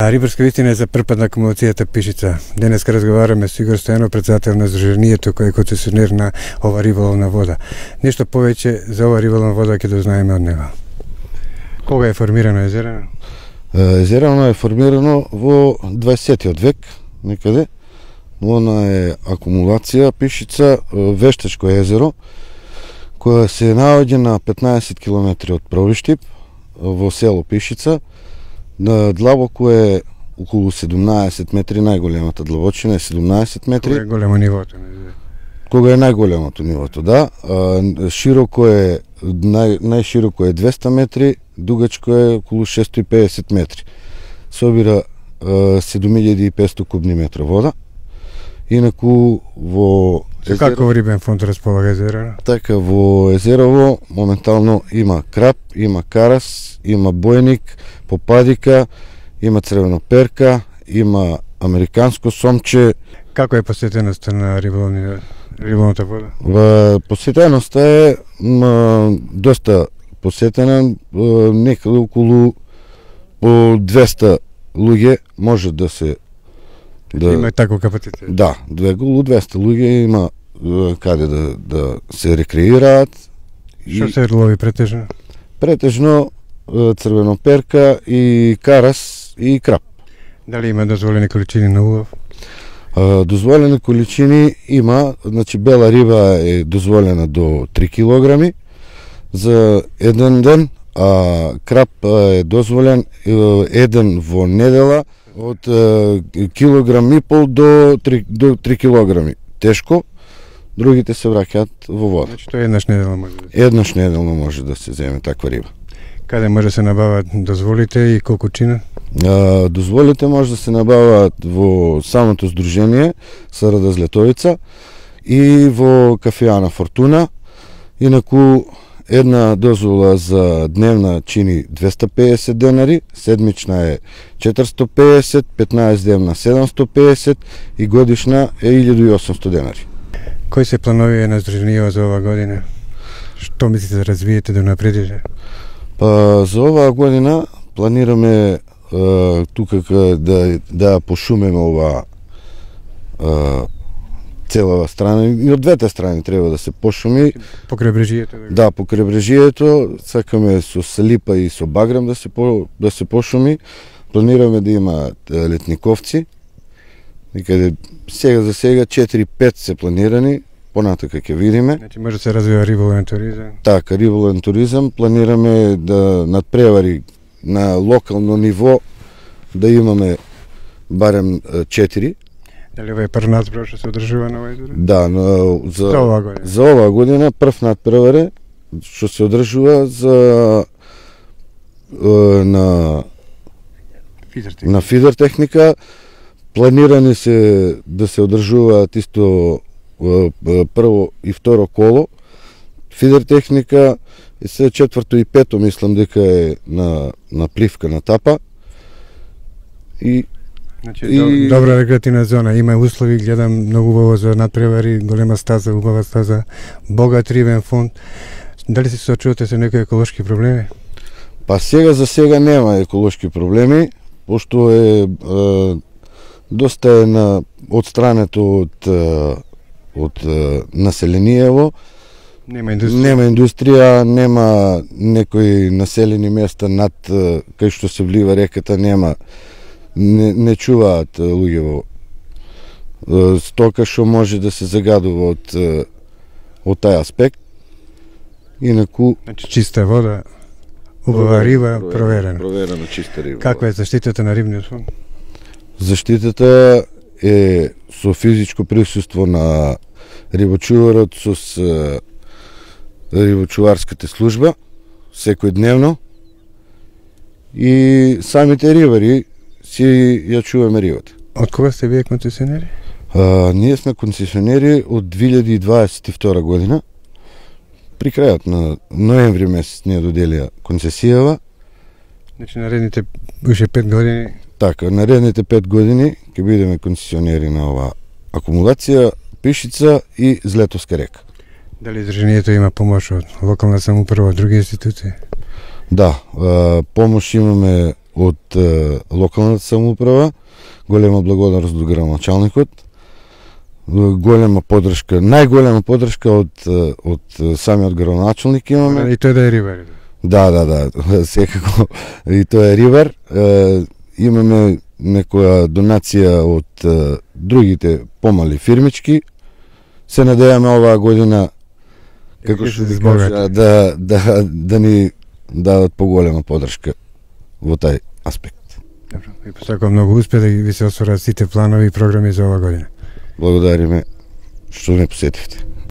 Рибарска вистина е за прв пат на акумулацијата Пишица. Денеска разговараме со Игор Стојанов, председател на Сдруженијето кој е концесионер на ова риболовна вода. Нешто повеќе за ова риболовна вода ќе дознаеме од него. Кога е формирано езерано? Езерано е формирано во 20-тиот век, некаде. Она е акумулација Пишица, вештачко езеро, која се наоѓа на 15 км од Провиштип, во село Пишица. Длабоко е околу 17 метри, најголемата длабочина е 17 метри. Кога е големо нивото? Кога е најголемото нивото, да. Широко е, најшироко е 200 метри, дугачко е околу 650 метри. Собира 7500 кубни метра вода. Инаку во езеро... Како рибен фонд располага езеро? Така, во езерово моментално има крап, има карас, има бојник, попадика, има црвена перка, има американско сомче. Како е посетеноста на риболовната вода? Посетеноста е доста посетена, некаде околу по 200 луѓе може да се има таков капацитет? Да, околу 200 луѓе има каде да се рекреираат. Што се лови претежно? Претежно црвеноперка и карас и крап. Дали има дозволени количини на улов? Дозволени количини има, значи бела риба е дозволена до 3 кг за еден ден, а крап е дозволен еден во недела од килограм и пол до 3 кг. Тешко, другите се враќаат во вода. Значи тоа еднаш неделно може да се... Еднаш неделно може да се земе таква риба. Каде може да се набават дозволите и колку чина? Дозволите може да се набават во самото здружение Сарада Злетовица и во кафеана Фортуна. Инаку една дозвола за дневна чини 250 денари, седмична е 450, 15 дневна 750 и годишна е 1800 денари. Кои се планови на Сдруженијето за ова година? Што мислите да развиете, да напредите? За оваа година планираме тука да пошумеме ова целава страна, и од двете страни треба да се пошуми. По крайбрежието? Да, по крайбрежието, сакаме со Салипа и со Баграм да се пошуми. Планираме да има летниковци. Некаде сега за сега 4-5 се планирани, понатака ќе видиме. Значи може да се развива риболовен туризам? Така, риболовен туризам. Планираме да надпревари на локално ниво да имаме барем 4. Дали ова е прв надпревар што се одржува на ова езеро? Да, за оваа година прв надпревар што се одржува на фидер техника. Планирани се да се одржуваат исто прво и второ коло. Фидер техника и се четврто и пето мислам дека е на пливка на тапа. Значи, добра рекреативна зона, има услови, гледам многу убаво за надпревари, голема стаза, убава стаза, богат рибен фонд. Дали се соочувате со некои еколошки проблеми? Па сега за сега нема еколошки проблеми, пошто е доста е отстрането од населението. Нема индустрија, нема некои населени места над кај што се влива реката, нема. Не чуваат луѓе во стока што може да се загадува од тај аспект. Инаку... Значи чиста вода, убава риба, проверена. Проверена чиста риба. Каква е заштитата на рибниот фонд? Заштитата е со физичко присуство на рибочуварот со рибочуварската служба секојдневно и самите рибари си ја чуваме рибата. Од кога сте вие концесионери? Ние сме концесионери од 2022 година. При крајот на ноември месец ние доделија концесијава. Значи наредните уште 5 години? Така, наредните 5 години ќе бидеме концесионери на ова акумулација Пишица и Злетовска река. Дали Сдруженијето има помош од локална самоуправа, од други институции? Да, помош имаме од локалната самоуправа, голема благодарност до градоначалникот, голема поддршка, најголема поддршка од самиот градоначалник имаме. И тој да е рибар. Да, секако и тоа е рибар. Имаме некоја донација од другите помали фирмички. Се надеваме оваа година како што ви кажа да ни дадат поголема поддршка во тај аспект. Добро, ви посакувам многу успех да ви се осварат сите планови и програми за оваа година. Благодариме што ме посетивте.